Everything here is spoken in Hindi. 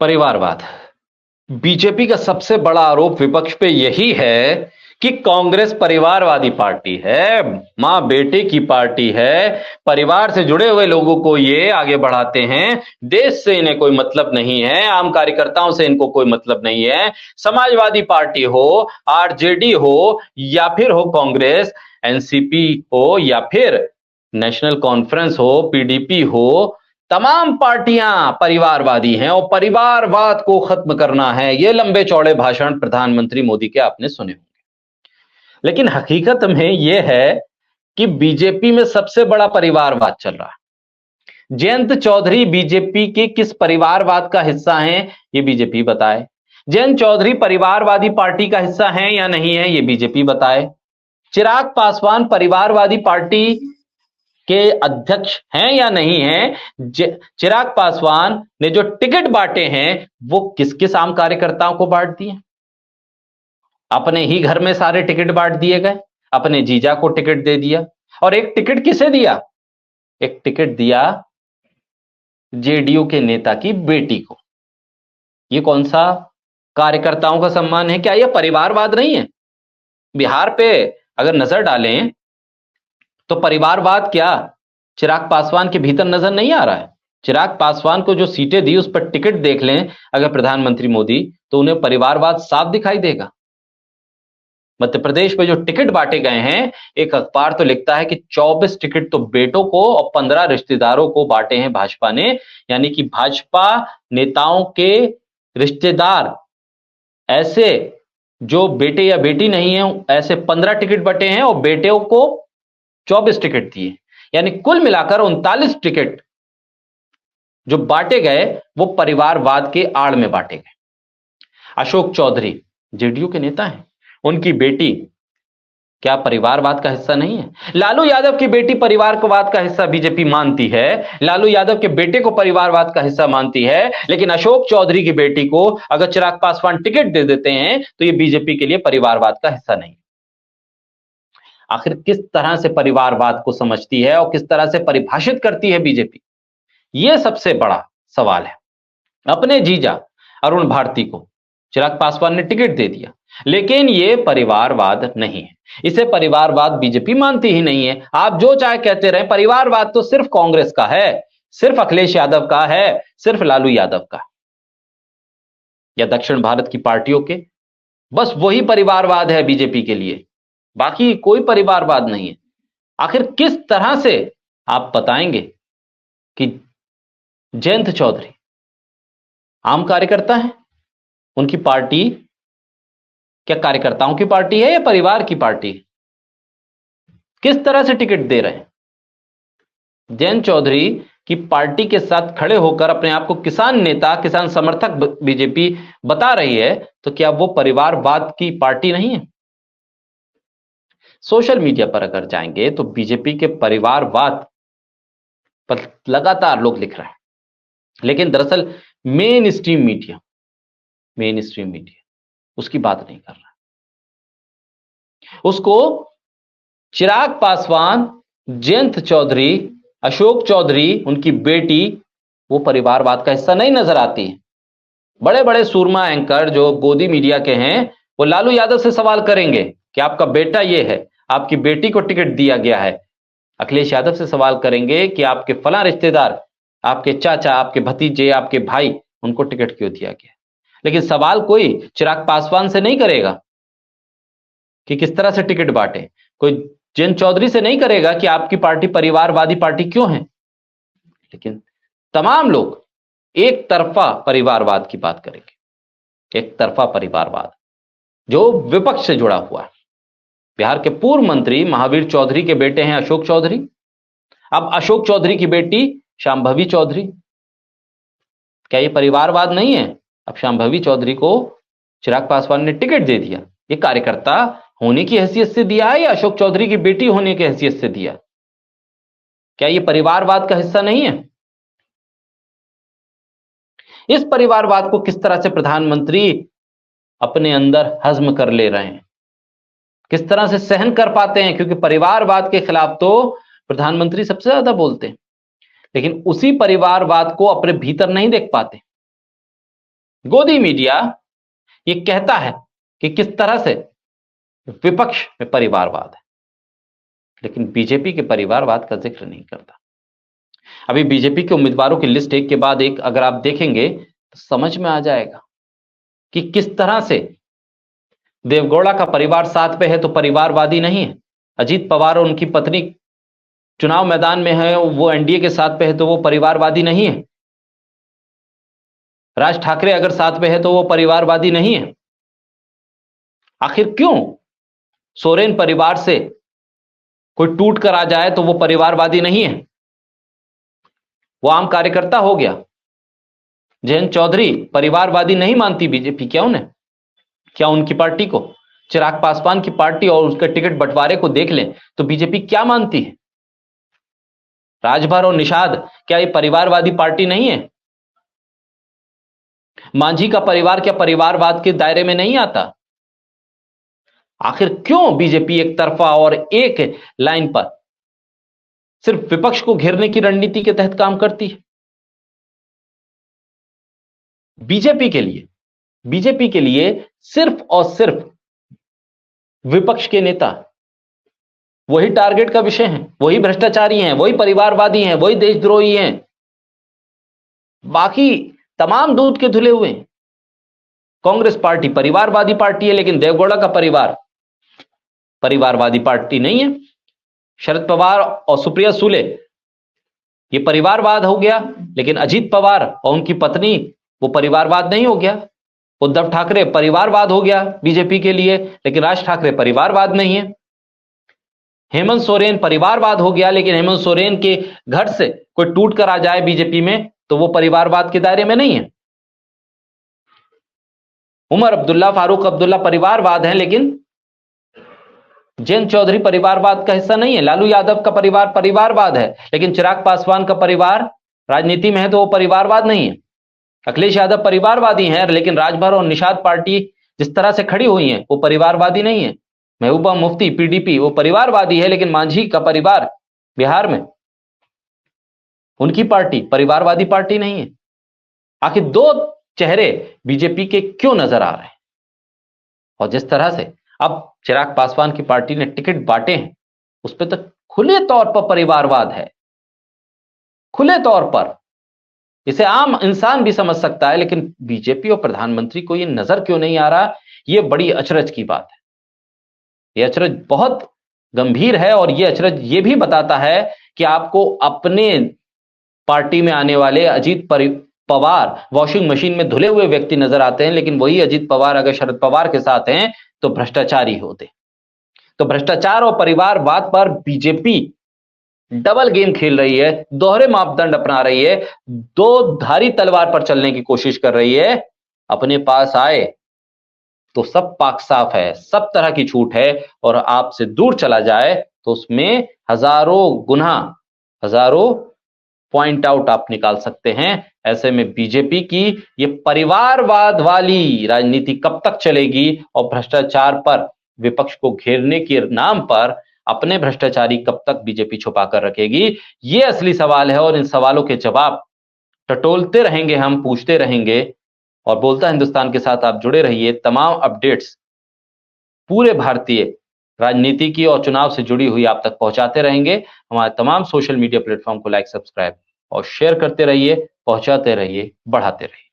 परिवारवाद। बीजेपी का सबसे बड़ा आरोप विपक्ष पे यही है कि कांग्रेस परिवारवादी पार्टी है, मां बेटे की पार्टी है, परिवार से जुड़े हुए लोगों को ये आगे बढ़ाते हैं, देश से इन्हें कोई मतलब नहीं है, आम कार्यकर्ताओं से इनको कोई मतलब नहीं है। समाजवादी पार्टी हो, आरजेडी हो या फिर हो कांग्रेस, एनसीपी हो या फिर नेशनल कॉन्फ्रेंस हो, पीडीपी हो, तमाम पार्टियां परिवारवादी हैं और परिवारवाद को खत्म करना है। ये लंबे चौड़े भाषण प्रधानमंत्री मोदी के आपने सुने होंगे, लेकिन हकीकत में यह है कि बीजेपी में सबसे बड़ा परिवारवाद चल रहा है। जयंत चौधरी बीजेपी के किस परिवारवाद का हिस्सा हैं, ये बीजेपी बताए। जयंत चौधरी परिवारवादी पार्टी का हिस्सा हैं या नहीं है, ये बीजेपी बताए। चिराग पासवान परिवारवादी पार्टी के अध्यक्ष हैं या नहीं हैं। चिराग पासवान ने जो टिकट बांटे हैं वो किस किस आम कार्यकर्ताओं को बांट दिए? अपने ही घर में सारे टिकट बांट दिए गए, अपने जीजा को टिकट दे दिया। और एक टिकट किसे दिया? एक टिकट दिया जेडीयू के नेता की बेटी को। ये कौन सा कार्यकर्ताओं का सम्मान है? क्या यह परिवारवाद नहीं है? बिहार पे अगर नजर डालें तो परिवारवाद क्या चिराग पासवान के भीतर नजर नहीं आ रहा है? चिराग पासवान को जो सीटें दी उस पर टिकट देख लें अगर प्रधानमंत्री मोदी, तो उन्हें परिवारवाद साफ दिखाई देगा। मध्य प्रदेश में जो टिकट बांटे गए हैं, एक अखबार तो लिखता है कि 24 टिकट तो बेटों को और 15 रिश्तेदारों को बांटे हैं भाजपा ने, यानी कि भाजपा नेताओं के रिश्तेदार ऐसे जो बेटे या बेटी नहीं है, ऐसे 15 टिकट बटे हैं और बेटियों को 24 टिकट दिए, यानी कुल मिलाकर 39 टिकट जो बांटे गए वो परिवारवाद के आड़ में बांटे गए। अशोक चौधरी जेडीयू के नेता हैं, उनकी बेटी क्या परिवारवाद का हिस्सा नहीं है? लालू यादव की बेटी परिवारवाद का हिस्सा बीजेपी मानती है, लालू यादव के बेटे को परिवारवाद का हिस्सा मानती है, लेकिन अशोक चौधरी की बेटी को अगर चिराग पासवान टिकट दे देते हैं तो यह बीजेपी के लिए परिवारवाद का हिस्सा नहीं। आखिर किस तरह से परिवारवाद को समझती है और किस तरह से परिभाषित करती है बीजेपी, यह सबसे बड़ा सवाल है। अपने जीजा अरुण भारती को चिराग पासवान ने टिकट दे दिया, लेकिन यह परिवारवाद नहीं है, इसे परिवारवाद बीजेपी मानती ही नहीं है। आप जो चाहे कहते रहे, परिवारवाद तो सिर्फ कांग्रेस का है, सिर्फ अखिलेश यादव का है, सिर्फ लालू यादव का या दक्षिण भारत की पार्टियों के, बस वही परिवारवाद है बीजेपी के लिए, बाकी कोई परिवारवाद नहीं है। आखिर किस तरह से आप बताएंगे कि जयंत चौधरी आम कार्यकर्ता है, उनकी पार्टी क्या कार्यकर्ताओं की पार्टी है या परिवार की पार्टी? किस तरह से टिकट दे रहे हैं? जयंत चौधरी की पार्टी के साथ खड़े होकर अपने आप को किसान नेता, किसान समर्थक बीजेपी बता रही है, तो क्या वो परिवारवाद की पार्टी नहीं है? सोशल मीडिया पर अगर जाएंगे तो बीजेपी के परिवारवाद पर लगातार लोग लिख रहे हैं, लेकिन दरअसल मेन स्ट्रीम मीडिया उसकी बात नहीं कर रहा। उसको चिराग पासवान, जयंत चौधरी, अशोक चौधरी, उनकी बेटी, वो परिवारवाद का हिस्सा नहीं नजर आती है। बड़े बड़े सूरमा एंकर जो गोदी मीडिया के हैं, वो लालू यादव से सवाल करेंगे कि आपका बेटा ये है, आपकी बेटी को टिकट दिया गया है। अखिलेश यादव से सवाल करेंगे कि आपके फला रिश्तेदार, आपके चाचा, आपके भतीजे, आपके भाई, उनको टिकट क्यों दिया गया। लेकिन सवाल कोई चिराग पासवान से नहीं करेगा कि किस तरह से टिकट बांटे, कोई जयंत चौधरी से नहीं करेगा कि आपकी पार्टी परिवारवादी पार्टी क्यों है, लेकिन तमाम लोग एक तरफा परिवारवाद की बात करेंगे। एक तरफा परिवारवाद जो विपक्ष से जुड़ा हुआ है। बिहार के पूर्व मंत्री महावीर चौधरी के बेटे हैं अशोक चौधरी। अब अशोक चौधरी की बेटी शांभवी चौधरी, क्या यह परिवारवाद नहीं है? अब शांभवी चौधरी को चिराग पासवान ने टिकट दे दिया, ये कार्यकर्ता होने की हैसियत से दिया है या अशोक चौधरी की बेटी होने की हैसियत से दिया? क्या यह परिवारवाद का हिस्सा नहीं है? इस परिवारवाद को किस तरह से प्रधानमंत्री अपने अंदर हजम कर ले रहे हैं, किस तरह से सहन कर पाते हैं? क्योंकि परिवारवाद के खिलाफ तो प्रधानमंत्री सबसे ज्यादा बोलते हैं, लेकिन उसी परिवारवाद को अपने भीतर नहीं देख पाते। गोदी मीडिया ये कहता है कि किस तरह से विपक्ष में परिवारवाद है, लेकिन बीजेपी के परिवारवाद का जिक्र नहीं करता। अभी बीजेपी के उम्मीदवारों की लिस्ट एक के बाद एक अगर आप देखेंगे तो समझ में आ जाएगा कि किस तरह से देवगौड़ा का परिवार साथ पे है तो परिवारवादी नहीं है, अजीत पवार और उनकी पत्नी चुनाव मैदान में है, वो एनडीए के साथ पे है तो वो परिवारवादी नहीं है, राज ठाकरे अगर साथ पे है तो वो परिवारवादी नहीं है। आखिर क्यों सोरेन परिवार से कोई टूट कर आ जाए तो वो परिवारवादी नहीं है, वो आम कार्यकर्ता हो गया। जयंत चौधरी परिवारवादी नहीं मानती बीजेपी, क्या उन्हें, क्या उनकी पार्टी को, चिराग पासवान की पार्टी और उसके टिकट बंटवारे को देख लें तो बीजेपी क्या मानती है। राजभर और निषाद क्या ये परिवारवादी पार्टी नहीं है। मांझी का परिवार क्या परिवारवाद के दायरे में नहीं आता। आखिर क्यों बीजेपी एक तरफा और एक लाइन पर सिर्फ विपक्ष को घेरने की रणनीति के तहत काम करती है। बीजेपी के लिए सिर्फ और सिर्फ विपक्ष के नेता वही टारगेट का विषय है, वही भ्रष्टाचारी हैं, वही परिवारवादी हैं, वही देशद्रोही हैं, बाकी तमाम दूध के धुले हुए हैं। कांग्रेस पार्टी परिवारवादी पार्टी है, लेकिन देवगौड़ा का परिवार परिवारवादी पार्टी नहीं है। शरद पवार और सुप्रिया सुले ये परिवारवाद हो गया, लेकिन अजीत पवार और उनकी पत्नी वो परिवारवाद नहीं हो गया। उद्धव ठाकरे परिवारवाद हो गया बीजेपी के लिए, लेकिन राज ठाकरे परिवारवाद नहीं है। हेमंत सोरेन परिवारवाद हो गया, लेकिन हेमंत सोरेन के घर से कोई टूट कर आ जाए बीजेपी में तो वो परिवारवाद के दायरे में नहीं है। उमर अब्दुल्ला, फारूक अब्दुल्ला परिवारवाद है, लेकिन जयंत चौधरी परिवारवाद का हिस्सा नहीं है। लालू यादव का परिवार परिवारवाद है, लेकिन चिराग पासवान का परिवार राजनीति में है तो वो परिवारवाद नहीं है। अखिलेश यादव परिवारवादी हैं, लेकिन राजभर और निषाद पार्टी जिस तरह से खड़ी हुई है वो परिवारवादी नहीं है। महबूबा मुफ्ती पीडीपी वो परिवारवादी है, लेकिन मांझी का परिवार बिहार में उनकी पार्टी परिवारवादी पार्टी नहीं है। आखिर दो चेहरे बीजेपी के क्यों नजर आ रहे हैं? और जिस तरह से अब चिराग पासवान की पार्टी ने टिकट बांटे हैं उस पर तो खुले तौर पर परिवारवाद है, खुले तौर पर। इसे आम इंसान भी समझ सकता है, लेकिन बीजेपी और प्रधानमंत्री को यह नजर क्यों नहीं आ रहा? यह बड़ी अचरज की बात है। यह अचरज बहुत गंभीर है, और यह अचरज यह भी बताता है कि आपको अपने पार्टी में आने वाले अजीत पवार वॉशिंग मशीन में धुले हुए व्यक्ति नजर आते हैं, लेकिन वही अजीत पवार अगर शरद पवार के साथ हैं तो भ्रष्टाचारी होते। तो भ्रष्टाचार और परिवारवाद पर बीजेपी डबल गेम खेल रही है, दोहरे मापदंड अपना रही है, दो धारी तलवार पर चलने की कोशिश कर रही है। अपने पास आए तो सब पाक साफ है, सब तरह की छूट है, और आपसे दूर चला जाए तो उसमें हजारों गुना, हजारों पॉइंट आउट आप निकाल सकते हैं। ऐसे में बीजेपी की ये परिवारवाद वाली राजनीति कब तक चलेगी, और भ्रष्टाचार पर विपक्ष को घेरने के नाम पर अपने भ्रष्टाचारी कब तक बीजेपी छुपा कर रखेगी? ये असली सवाल है, और इन सवालों के जवाब टटोलते रहेंगे, हम पूछते रहेंगे। और बोलता हिंदुस्तान के साथ आप जुड़े रहिए। तमाम अपडेट्स पूरे भारतीय राजनीति की और चुनाव से जुड़ी हुई आप तक पहुंचाते रहेंगे। हमारे तमाम सोशल मीडिया प्लेटफॉर्म को लाइक, सब्सक्राइब और शेयर करते रहिए, पहुंचाते रहिए, बढ़ाते रहिए।